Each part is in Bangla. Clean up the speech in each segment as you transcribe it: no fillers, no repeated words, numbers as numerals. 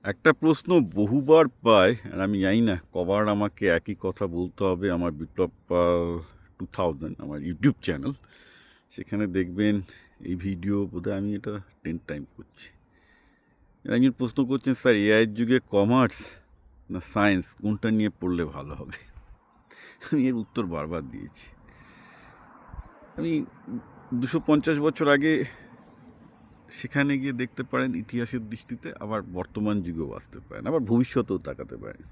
একটা প্রশ্ন বহুবার পাই, আর আমি জানি না কবার আমাকে একই কথা বলতে হবে। আমার বিপ্লব পাল 2000 আমার ইউটিউব চ্যানেল, সেখানে দেখবেন এই ভিডিও বোধহয় আমি এটা 10 টাইম করছি। একজন প্রশ্ন করছেন, স্যার এআইয়ের যুগে কমার্স না সায়েন্স কোনটা নিয়ে পড়লে ভালো হবে? আমি এর উত্তর বারবার দিয়েছি। আমি 250 বছর আগে সেখানে গিয়ে দেখতে পারেন ইতিহাসের দৃষ্টিতে, আবার বর্তমান যুগেও আসতে পারেন, আবার ভবিষ্যতেও তাকাতে পারেন।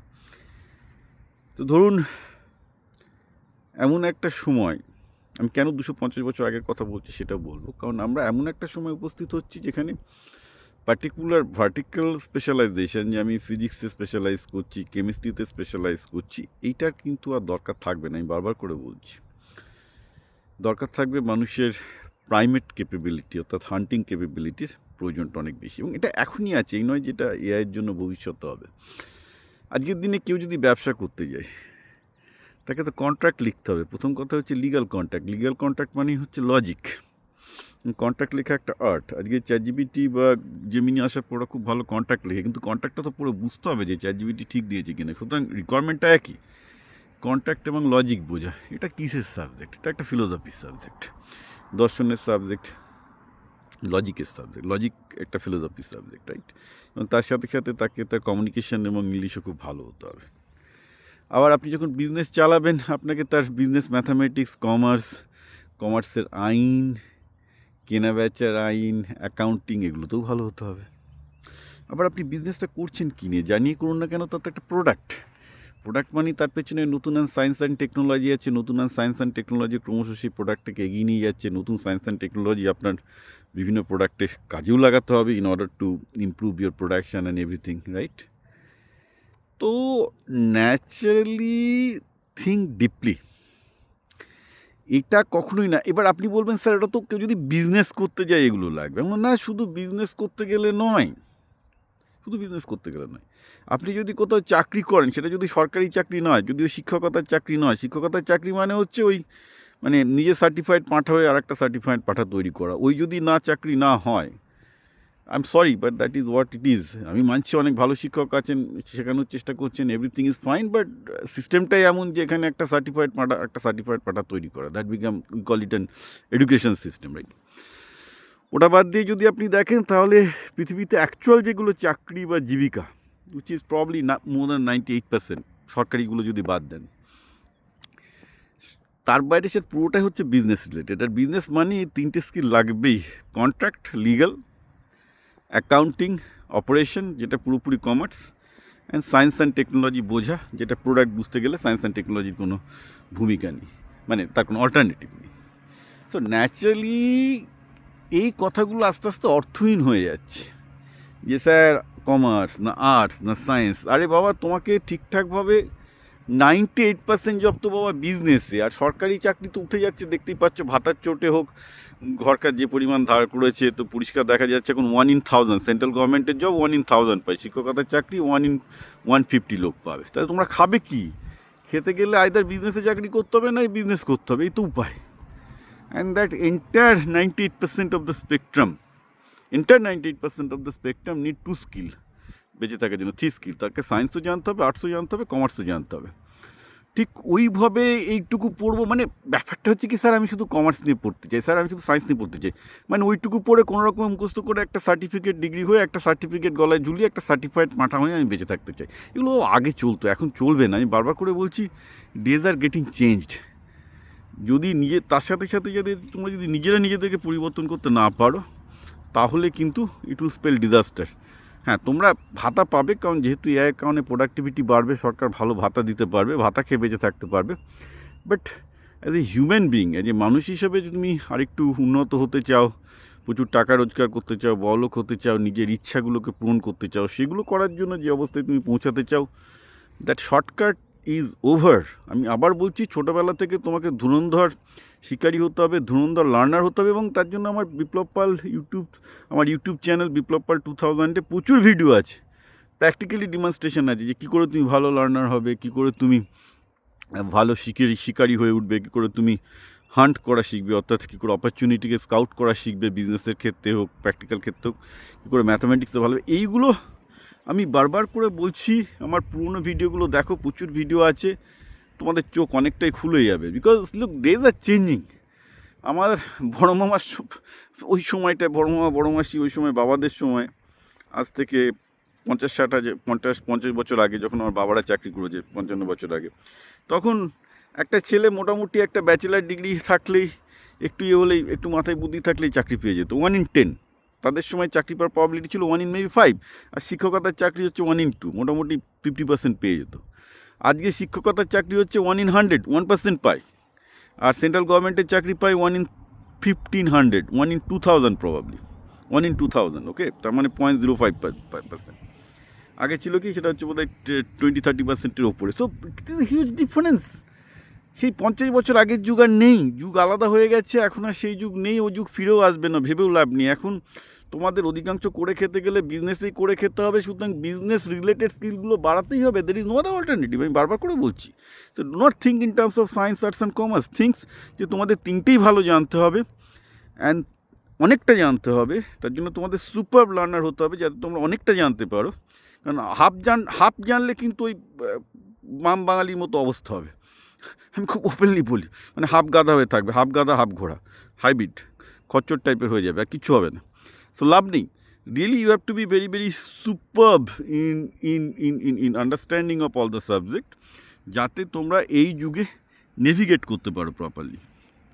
তো ধরুন এমন একটা সময়, আমি কেন 250 বছর আগের কথা বলছি সেটা বলবো, কারণ আমরা এমন একটা সময় উপস্থিত হচ্ছি যেখানে পার্টিকুলার ভার্টিক্যাল স্পেশালাইজেশন, যে আমি ফিজিক্সে স্পেশালাইজ করছি, কেমিস্ট্রিতে স্পেশালাইজ করছি, এইটার কিন্তু আর দরকার থাকবে না। আমি বারবার করে বলছি, দরকার থাকবে মানুষের প্রাইমেট ক্যাপেবিলিটি, অর্থাৎ হান্টিং ক্যাপেবিলিটির প্রয়োজনটা অনেক বেশি, এবং এটা এখনই আছে, এই নয় যেটা এআইয়ের জন্য ভবিষ্যতে হবে। আজকের দিনে কেউ যদি ব্যবসা করতে যায়, তাকে তো কন্ট্রাক্ট লিখতে হবে। প্রথম কথা হচ্ছে লিগ্যাল কন্ট্রাক্ট। লিগ্যাল কন্ট্রাক্ট মানেই হচ্ছে লজিক। কন্ট্রাক্ট লেখা একটা আর্ট। আজকে চ্যাটজিপিটি বা জেমিনি আসার পরে খুব ভালো কন্ট্রাক্ট লেখে, কিন্তু কন্ট্রাক্টটা তো পুরো বুঝতে হবে যে চ্যাটজিপিটি ঠিক দিয়েছে কিনা। সুতরাং রিকোয়ারমেন্টটা একই, কন্ট্রাক্ট এবং লজিক বোঝা। এটা কিসের সাবজেক্ট? এটা একটা ফিলোসফির সাবজেক্ট, দর্শনের সাবজেক্ট, লজিকের সাবজেক্ট। লজিক একটা ফিলোসফির সাবজেক্ট, রাইট? এবং তার সাথে সাথে তাকে তার কমিউনিকেশন এবং ইংলিশও খুব ভালো হতে হবে। আবার আপনি যখন বিজনেস চালাবেন, আপনাকে তার বিজনেস ম্যাথামেটিক্স, কমার্সের আইন, কেনাবেচার আইন, অ্যাকাউন্টিং, এগুলোতেও ভালো হতে হবে। আবার আপনি বিজনেসটা করছেন কী নিয়ে, জানিয়ে করুন না কেন, তার তো একটা প্রোডাক্ট মানে তার পেছনে নতুন সায়েন্স অ্যান্ড টেকনোলজি আছে। নতুন সায়েন্স অ্যান্ড টেকনোলজি ক্রমশ সেই প্রোডাক্টটাকে এগিয়ে নিয়ে যাচ্ছে। নতুন সায়েন্স অ্যান্ড টেকনোলজি আপনার বিভিন্ন প্রোডাক্টে কাজেও লাগাতে হবে in order to improve your production and everything, right? তো ন্যাচারালি থিঙ্ক ডিপলি, এটা কখনোই না। এবার আপনি বলবেন, স্যার এটা তো কেউ যদি বিজনেস করতে যায় এগুলো লাগবে। না, শুধু বিজনেস করতে গেলে নয়, আপনি যদি কোথাও চাকরি করেন, সেটা যদি সরকারি চাকরি নয়, যদিও শিক্ষকতার চাকরি নয়, শিক্ষকতার চাকরি মানে হচ্ছে ওই মানে নিজের সার্টিফাইড পাঠা হয়ে আর একটা সার্টিফাইড পাঠা তৈরি করা। ওই যদি না চাকরি না হয়, I am sorry but that is what it is. আমি মানছি অনেক ভালো শিক্ষক আছেন, শেখানোর চেষ্টা করছেন, এভরিথিং ইজ ফাইন, বাট সিস্টেমটাই এমন যে এখানে একটা সার্টিফাইড পাঠা তৈরি করা, that become we call it an education system, right? ওটা বাদ দিয়ে যদি আপনি দেখেন, তাহলে পৃথিবীতে অ্যাকচুয়াল যেগুলো চাকরি বা জীবিকা, উইচ ইজ প্রবলি না মোর দ্যান 98%, সরকারিগুলো যদি বাদ দেন, তার বাইরে সে পুরোটাই হচ্ছে বিজনেস রিলেটেড। আর বিজনেস মানে এই তিনটে স্কিল লাগবেই: কন্ট্রাক্ট, লিগ্যাল, অ্যাকাউন্টিং, অপারেশন, যেটা পুরোপুরি commerce, and science and technology বোঝা, যেটা প্রোডাক্ট বুঝতে গেলে সায়েন্স অ্যান্ড টেকনোলজির কোনো ভূমিকা নেই, মানে তার কোনো অল্টারনেটিভ নেই। সো ন্যাচারালি এই কথাগুলো আস্তে আস্তে অর্থহীন হয়ে যাচ্ছে, যে স্যার কমার্স না আর্টস না সায়েন্স। আরে বাবা, তোমাকে ঠিকঠাকভাবে 98% জব তো বাবা বিজনেসে। আর সরকারি চাকরি তো উঠে যাচ্ছে, দেখতেই পাচ্ছ, ভাতার চোটে হোক, ঘরকার যে পরিমাণ ধার করেছে, তো পরিষ্কার দেখা যাচ্ছে এখন 1 in 1000 সেন্ট্রাল গভর্নমেন্টের জব 1 in 1000 পায়, শিক্ষকতার চাকরি 1 in 150 লোক পাবে। তাহলে তোমরা খাবে কি? খেতে গেলে আইদার বিজনেসে চাকরি করতে হবে, না বিজনেস করতে হবে, এই তো উপায়। And that entire 98% of the spectrum, need 2 skill বেঁচে থাকার জন্য, 3 স্কিল। তাকে সায়েন্সও জানতে হবে, আর্টসও জানতে হবে, কমার্সও জানতে হবে। ঠিক ওইভাবে এইটুকু পড়বো, মানে ব্যাপারটা হচ্ছে কি, স্যার আমি শুধু কমার্স নিয়ে পড়তে চাই, স্যার আমি শুধু সায়েন্স নিয়ে পড়তে চাই, মানে ওইটুকু পড়ে কোনো রকম মুখস্থ করে একটা সার্টিফিকেট ডিগ্রি হয়ে, একটা সার্টিফিকেট গলায় ঝুলিয়ে, একটা সার্টিফাইড মাথা হয়ে আমি বেঁচে থাকতে চাই। এগুলো আগে চলতো, এখন চলবে না। আমি বারবার করে বলছি, ডেজ আর গেটিং চেঞ্জড। যদি তার সাথে সাথে তোমরা যদি নিজেদেরকে পরিবর্তন করতে না পারো, তাহলে কিন্তু ইট উইল স্পেল ডিজাস্টার। হ্যাঁ, তোমরা ভাতা পাবে, কারণ যেহেতু এআই কারণে প্রোডাক্টিভিটি বাড়বে, সরকার ভালো ভাতা দিতে পারবে, ভাতা খেয়ে বেঁচে থাকতে পারবে। But as a human being, as a মানুষ হিসেবে যদি তুমি আরেকটু উন্নত হতে চাও, প্রচুর টাকা রোজগার করতে চাও, বড়লোক হতে চাও, নিজের ইচ্ছাগুলোকে পূরণ করতে চাও, সেগুলো করার জন্য যে অবস্থায় তুমি পৌঁছাতে চাও, দ্যাট শর্টকাট ইজ ওভার। আমি আবার বলছি, ছোটোবেলা থেকে তোমাকে ধুরন্ধর শিকারী হতে হবে, ধুরন্ধর লার্নার হতে হবে। এবং তার জন্য আমার ইউটিউব চ্যানেল বিপ্লব পাল 2000-এ প্রচুর ভিডিও আছে, প্র্যাকটিক্যালি ডিমনস্ট্রেশন আছে, যে কী করে তুমি ভালো লার্নার হবে, কী করে তুমি ভালো শিকারী হয়ে উঠবে, কী করে তুমি হান্ট করা শিখবে, অর্থাৎ কী করে অপরচুনিটিকে স্কাউট করা শিখবে, বিজনেসের ক্ষেত্রে হোক, প্র্যাকটিক্যাল ক্ষেত্রে হোক, কী করে ম্যাথামেটিক্সে ভালো হবে। এইগুলো আমি বারবার করে বলছি, আমার পুরনো ভিডিওগুলো দেখো, প্রচুর ভিডিও আছে, তোমাদের চোখ অনেকটাই খুলে যাবে। Because look, days are changing. আমার বড় মামার ওই সময়টা, বড় মামা বড় মাসি ওই সময় বাবাদের সময়, আজ থেকে 50 বছর আগে, যখন আমার বাবারা চাকরি করেছে 55 বছর আগে, তখন একটা ছেলে মোটামুটি একটা ব্যাচেলার ডিগ্রি থাকলেই, একটু হলেই, একটু মাথায় বুদ্ধি থাকলেই চাকরি পেয়ে যেত। 1 in 10 তাদের সময় চাকরি পাওয়ার প্রবাবিলিটি ছিল 1 in maybe 5। আর শিক্ষকতার চাকরি হচ্ছে 1 in 2, মোটামুটি 50% পেয়ে যেত। আজকে শিক্ষকতার চাকরি হচ্ছে 1 in 100, 1% পায়। আর সেন্ট্রাল গভর্নমেন্টের চাকরি পায় 1 in 1500, 1 in 2000 প্রবাবলি, 1 in 2000। ওকে, তার মানে 0.05%। আগে ছিল কি, সেটা হচ্ছে বোধহয় 20-30%-এর ওপরে। So it is huge difference. সেই 50 বছর আগের যুগ আর নেই, যুগ আলাদা হয়ে গেছে। এখন আর সেই যুগ নেই, ও যুগ ফিরেও আসবে না, ভেবেও লাভ নেই। এখন তোমাদের অধিকাংশ করে খেতে গেলে বিজনেসেই করে খেতে হবে, সুতরাং বিজনেস রিলেটেড স্কিলগুলো বাড়াতেই হবে। There is no other alternative. আমি বারবার করে বলছি, so do not think in terms of science, arts and commerce. Thinks যে তোমাদের তিনটেই ভালো জানতে হবে, অ্যান্ড অনেকটা জানতে হবে। তার জন্য তোমাদের সুপার লার্নার হতে হবে, যাতে তোমরা অনেকটা জানতে পারো। কারণ হাফ জানলে কিন্তু ওই মাম বাঙালির মতো অবস্থা হবে। আমি খুব ওপেনলি বলি, মানে হাফ গাধা হয়ে থাকবে, হাফ গাধা হাফ ঘোড়া, হাইব্রিড, খচ্চর টাইপের হয়ে যাবে, আর কিচ্ছু হবে না। সো লাভ নেই। Really you have to be very very superb in understanding of all the subject, যাতে তোমরা এই যুগে নেভিগেট করতে পারো প্রপারলি।